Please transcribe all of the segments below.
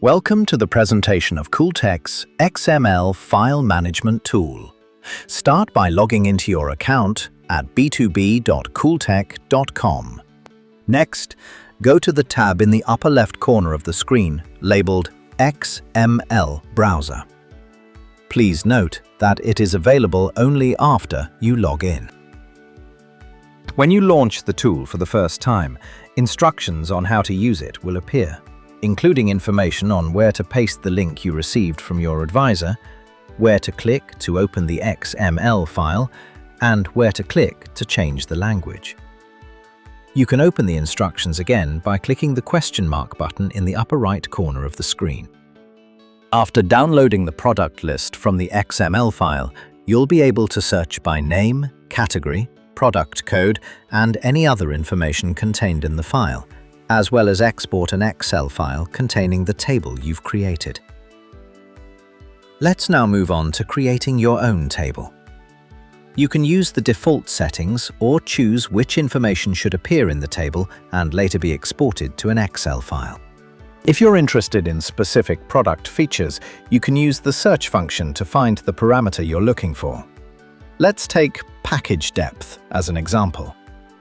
Welcome to the presentation of Qoltec's XML file management tool. Start by logging into your account at b2b.qoltec.com. Next, go to the tab in the upper left corner of the screen labeled XML Browser. Please note that it is available only after you log in. When you launch the tool for the first time, instructions on how to use it will appear, including information on where to paste the link you received from your advisor, where to click to open the XML file, and where to click to change the language. You can open the instructions again by clicking the question mark button in the upper right corner of the screen. After downloading the product list from the XML file, you'll be able to search by name, category, product code, and any other information contained in the file, as well as export an Excel file containing the table you've created. Let's now move on to creating your own table. You can use the default settings or choose which information should appear in the table and later be exported to an Excel file. If you're interested in specific product features, you can use the search function to find the parameter you're looking for. Let's take package depth as an example.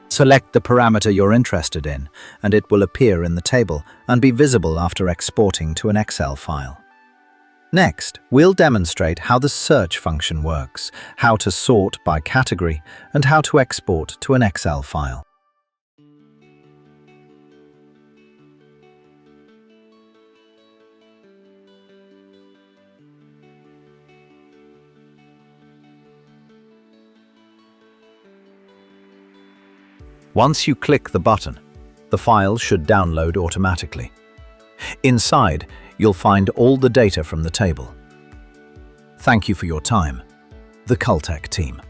Select the parameter you're interested in, and it will appear in the table and be visible after exporting to an Excel file. Next, we'll demonstrate how the search function works, how to sort by category, and how to export to an Excel file. Once you click the button, the file should download automatically. Inside, you'll find all the data from the table. Thank you for your time. The Qoltec team.